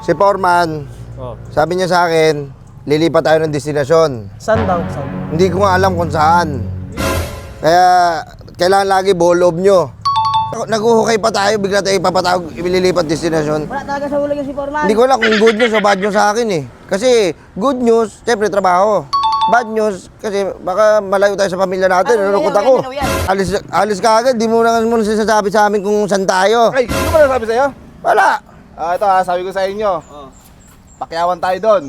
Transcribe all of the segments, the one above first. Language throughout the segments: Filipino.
Si Foreman, sabi niya sa akin, lilipat tayo ng destinasyon. Saan daw? Saan? Hindi ko nga alam kung saan. Kaya, kailangan lagi bolob nyo. Naguhukay pa tayo, bigla tayo ipapatawag, ililipat destinasyon. Wala talaga sa ulo yung si Foreman. Hindi ko alam kung good news o bad news sa akin eh. Kasi, good news, syempre trabaho. Bad news, kasi baka malayo tayo sa pamilya natin, nalulungkot ako. Alis ka agad, di mo na muna sinasabi sa amin kung saan tayo. Ay, ano ba nasabi sa'yo? Wala. Ito sabi ko sa inyo. Pakyawan tayo doon.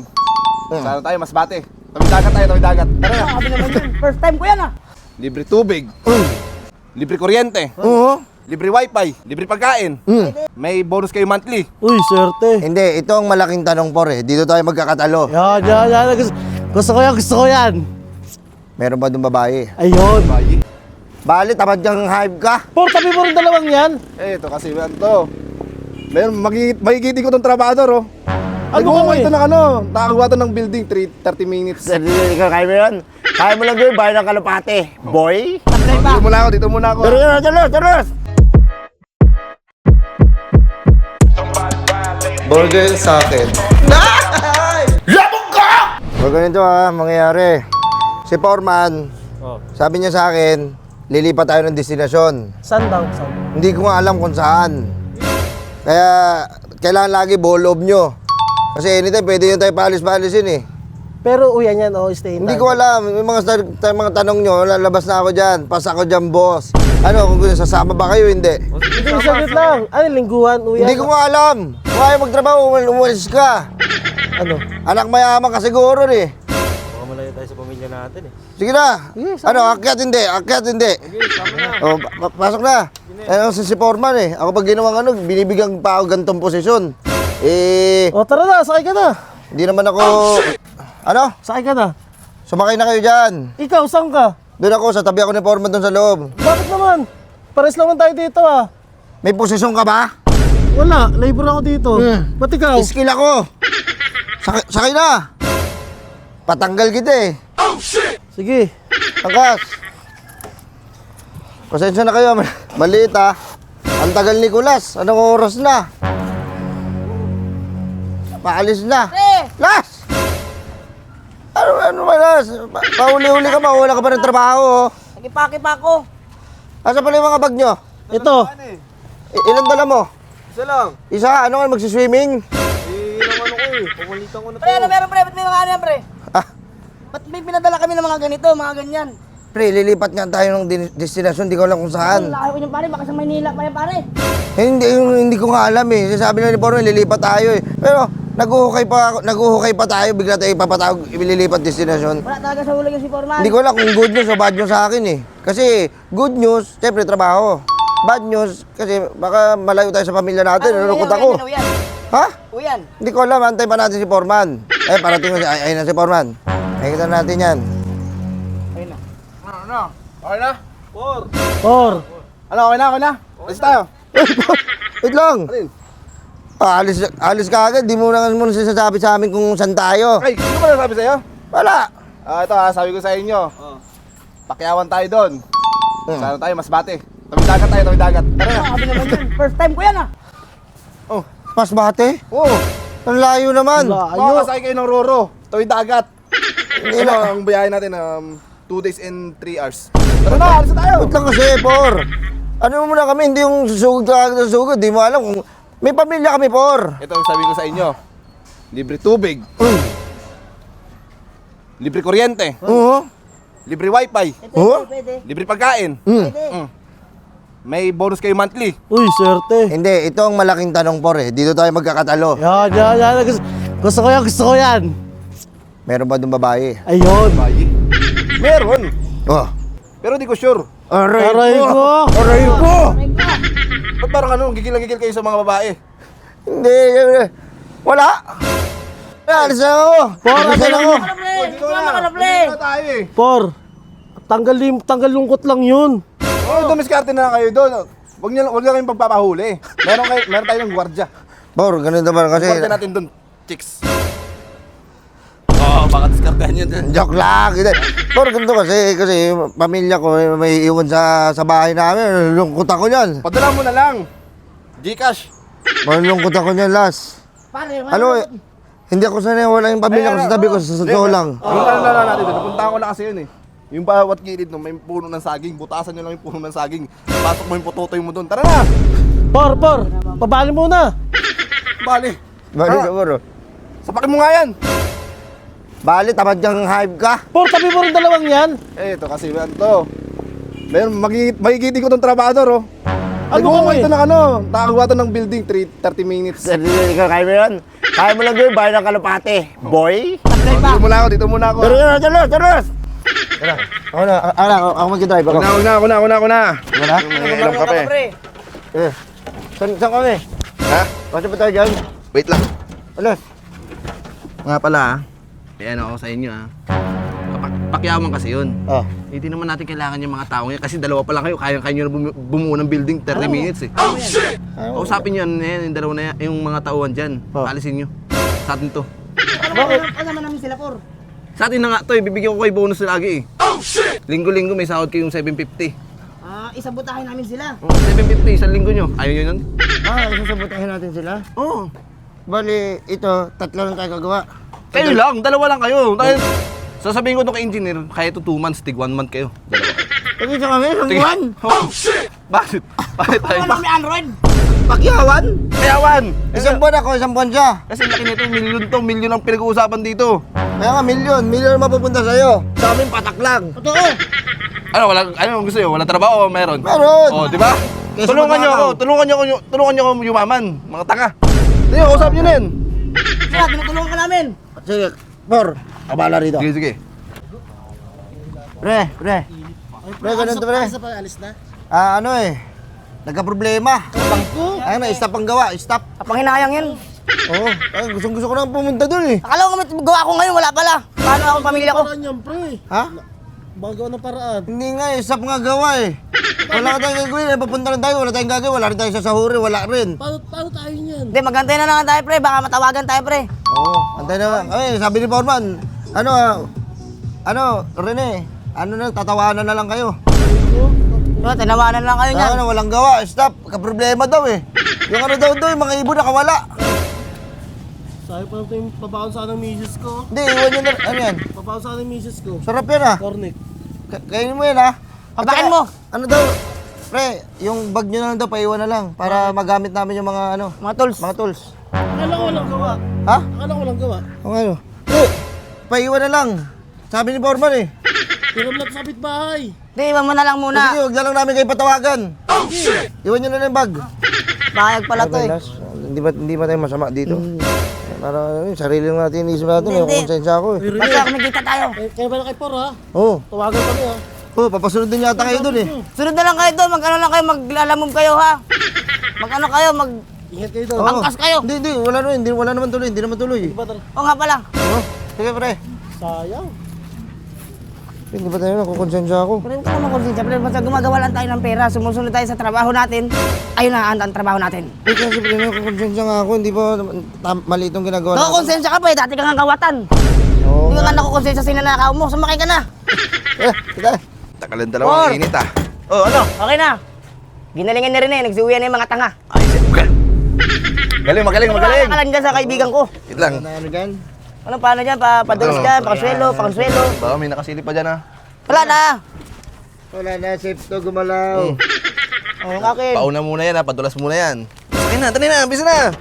Sana tayo, Masbate. Tawid dagat tayo, tawid dagat. Tara na. Sabi naman yun. First time ko yan ah. Libre tubig. Libre kuryente. Oo. Libre wifi. Libre pagkain. May bonus kayo monthly. Uy, swerte. Hindi, ito ang malaking tanong por eh. Dito tayo magkakatalo. Yan. Gusto ko yan. Meron ba doon babae? Ayun. Bayi. Bali, tamad kang hype ka. Por, tabi mo rin dalawang yan. Ito kasi to. Meron, magigiting ko tong trabador, oh. Ano Nagawa kami? ito ng nakagawa to ng building, 30 minutes. Ikaw, kaya mo yun? Kaya mo lang gawin, bahay ng kalapate. Boy? Dito muna ako, dito muna ako. Tulos! Burger sa akin. Labog ka! So ganito mangyayari. Si Foreman, sabi niya sa akin, lilipat tayo ng destinasyon. Saan daw? Saan? Hindi ko nga alam kung saan. Kaya, kailangan lagi bolob nyo. Kasi anytime, pwede yun tayo paalis-paalisin eh. Pero uyan yan, stay in Hindi ko alam. May mga tanong nyo, lalabas na ako dyan. Pas ako dyan, boss. Ano, kung sasama ba kayo, hindi? Hindi, saglit lang. Ano, lingguhan, uyan? Hindi ko nga alam. Kung ayaw magtrabaho, umalis ka. Ano? Anak mayaman ka siguro eh. Baka malayo tayo sa pamilya natin eh. Sige na. Ano, akyat hindi. O, pasok na. Ano si Foreman eh. Ako pag ginawang binibigyan pa ako gantong posisyon. O tara na, sakay ka na. Hindi naman ako... Ano? Sakay ka na. Sumakay na kayo dyan. Ikaw, saan ka? Doon ako, sa tabi ako ni Foreman doon sa loob. Bakit naman? Pares naman tayo dito ah. May posisyon ka ba? Wala, labor ako dito. Ba't ikaw? Skill ako. Sakay na. Patanggal kita eh. Sige. Angkas. Pasensya na kayo. Maliit ah. Ang tagal ni Kulas. Anong oras na? Paalis na. Las! Ano ba, Las? Pauli-uli ka, mawala ka pa ng trabaho. Nagipake pa ako. Asa pala yung mga bag nyo? Ito. Ilan dala mo? Isa lang. Isa? Ano ka magsiswimming? Pumalitan ko na Pre, ano meron pre? Ba't may mga ano yan pre? Ah, Ba't may pinadala kami ng mga ganito, mga ganyan? pre, lilipat nga tayo ng destinasyon. Di ko alam kung Ang saan. laki ko yung pare, baka sa Maynila pa yan pare. Hindi ko nga alam eh. Sabi na ni Porno, lilipat tayo eh. Pero naguhukay pa tayo, bigla tayo ipapatawag, ililipat destinasyon. Wala talaga sa ulo yung si Foreman. Hindi ko alam kung good news o bad news sa akin eh. Kasi good news, syempre trabaho. Bad news, kasi baka malayo tayo sa pamilya natin, nalulungkot ako. Uyan. Ha? Uyan. Hindi ko alam, antay pa natin si Foreman. Parating na ayun na si Foreman. Nakikita natin yan. Ayun na. Ano? Okay na? Por. Ano, okay na? Alis tayo. Wait lang. Alin? Alis ka agad, di mo na muna sinasabi sa amin kung saan tayo. Ay, ano ba nasabi sa'yo? Wala. Ito sabi ko sa inyo. Pakyawan tayo doon. Sana tayo, Masbate. Tawid dagat tayo, tawid dagat. Tara na. Sabi naman yun. First time ko yan ah. Oh, Masbate? oo. Ang layo naman. Makakasakay kayo ng Roro. Tawid dagat. Hindi Ano, na. ang biyahe natin, 2 days and 3 hours. Tara na, alis na tayo. Wait lang kasi, Por. Ano muna kami, hindi yung susugod ka agad sa sugod. Di mo alam kung may pamilya kami, Por. Ito ang sabi ko sa inyo. Libre tubig. Libre kuryente. Oo. Libre wifi. Oh? Pwede. Libre pagkain. Pwede. May bonus kayo monthly. Uy, swerte. Hindi, ito ang malaking tanong, Por eh. Dito tayo magkakatalo. Yan. Gusto ko yan. Meron ba doon babae? Ayun. Bayi. Meron. Oh. Pero di ko sure. Aray ko. Aray ko! Ba't parang gigil na gigil kayo sa mga babae? Hindi. Wala. Alis na ako. Alis na ako. Pre, dito na pre. Dito na tayo eh. Por. Tanggal lungkot lang yun. Oh, dumiskarte na kayo doon. Huwag niyo kayong pagpapahuli. Meron tayo ng gwardiya. Por, ganun naman kasi. Gwardiya natin doon, chicks. Baka diskartehan yun dyan. Joke lang. Por, ganito kasi pamilya ko may iwan sa bahay namin. Lungkot ako niyan. Padala mo na lang. Gcash. Malungkot ako niyan, Las. Pare, Ano eh, hindi ako sanay wala yung pamilya ko sa tabi ko, sa totoo lang. Yung talala natin doon, napunta ko na kasi yun eh. Yung bawat gilid no, may puno ng saging, butasan nyo lang yung puno ng saging. Pasok mo yung pototoy mo doon. Tara na! Por, pabali muna. Bali! Bali Ah. ka bro. Sapakin mo nga yan! Bali, tamad kang hype ka. Por, tabi mo rin dalawang yan. Eh, ito kasi yan to. Meron, magigiti ko tong trabador oh. Ano Nagawa kami? ito ng nakagawa to ng building, 30 minutes. Ikaw, kaya mo yun. Kaya mo lang yun, bayan ng kalapate. Boy. Dito muna ako, dito muna ako. Tara, tara. Tara, ako mag-drive ako. Ako na. Wala? Ilang kape. pre. Eh, saan kami? Ha? Kasi pa tayo dyan? Wait lang. Alas. Nga pala ayan ako sa inyo Pakyawan kasi yun. Oh. Hindi naman natin kailangan yung mga tao ngayon kasi dalawa pa lang kayo. Kaya-kaya nyo na bumuo ng building 30 minutes eh. Kausapin nyo yan, yung dalawa na yan, yung mga tauhan dyan. Oh. Alisin nyo. Sa atin to. Ano naman namin sila, por? Sa atin na nga to, bibigyan ko kayo bonus lagi eh. Linggo-linggo may sahod kayong 750. Isang butahin namin sila. 750, isang linggo nyo. Ayaw nyo nun? Isasabotahin natin sila. Oo. Bali, ito, tatlo lang tayo gagawa. Kayo lang, dalawa lang kayo. Dahil, sasabihin ko to kay engineer, kaya to 2 months, tig 1 month kayo. Dalawa. Pag isa kami, isang buwan. Oh, bakit? Bakit tayo? Ano namin Android? Pakyawan. Kayawan! Isang buwan ako, isang buwan siya. Kasi laki nito, milyon ang pinag-uusapan dito. Kaya nga, milyon mapupunta sa'yo. Sa amin, patak lang. Totoo. Ano gusto nyo? Walang trabaho o meron? Meron. Oh, di ba? Kesa Tulungan nyo ako, mag-araw. tulungan nyo ako yumaman, mga tanga. Hindi, kausap nyo na yun. Sila, tinutulungan ka namin. Sige, Por, abala rito. Sige, sige. Pre, ganun to pre. Alis na. Ano eh, nagka-problema. Ayun na, stop ang gawa, stop. Kapang hinayang yan. Oo, gusto ko nang pumunta dun eh. Akala ko may gawa ko ngayon, wala pala. Paano ako pamilya ko? Paraan yan, pre. Ha? Magawa ng paraan. Hindi nga eh, stop nga gawa eh. Wala ka tayong gagawin eh, papunta lang tayo, wala tayong gagawin, wala rin tayo sa sahuri, wala rin. Paano tayo niyan? Hindi, magantay na lang tayo, pre. Baka matawagan tayo, pre. Oo, antay na. Ay, sabi ni Foreman, Rene, tatawanan na lang kayo. Tinawanan lang kayo niyan. Walang gawa, stop, problema daw eh. Yung daw, yung mga ibon nakawala. Sabi pa natin yung pabaon sana ng misis ko. Hindi, iwan nyo na, ano yan? Pabaon sana ng misis ko. Sarap yan ah. Cornic. Kainin mo yan ah. Pabain mo. Ano daw, pre, yung bag nyo na lang daw, paiwan na lang para magamit namin yung mga Mga tools. mga tools. Akala ko walang gawa. Ha? Akala ko walang gawa. O ano? Paiwan na lang. Sabi ni Foreman eh. Hiram lang sa bahay. Hindi, iwan mo na lang Sige, muna. huwag na lang namin kayo patawagan. Iwan nyo na lang yung bag. Bayag pala to eh. Hindi ba tayo masama dito? Para sarili lang natin, inisip natin, yung Hindi. konsensya ko eh. Basta kumikita tayo. Kaya ba na kay Por ha? Oo. Tawagan kami ha. Papasunod din yata kayo dun eh. Sunod na lang kayo doon. Mag-ano lang kayo, maglalamove kayo ha. Mag-ano kayo, Ingat kayo doon. Oo. Angkas kayo. Hindi, wala naman tuloy, hindi naman tuloy. Di ba tar- O nga pala. Oo. Sige pre. Sayang. Hindi ba tayo nakukonsensya ako? Pero hindi ka naman konsensya, pre. Basta gumagawa lang tayo ng pera. Sumusunod tayo sa trabaho natin. Ayun na, ang trabaho natin. Eh kasi pre, nakukonsensya nga ako, hindi ba mali itong ginagawa Kung konsensya ka pa eh, dati ka nga gawatan. Oo. Hindi ka nga nakukonsensya sa sinanakaw mo. Sumakay ka na. Sige. Takalan Or. dalawang init ah. Oh, ano? Okay na. Ginalingan na rin eh. Nagsiuwi na yung mga tanga. Ay, Magaling. Wala ka lang dyan sa kaibigan ko. Wait lang. Ano dyan? Ano, paano dyan? Padulos dyan, pakaswelo. Baka may nakasilip pa dyan ah. Wala na. Wala na, safe to gumalaw. Oh, akin. Pauna muna yan ah, padulas muna yan. Tani na, bisa na.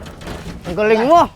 Ang galing mo.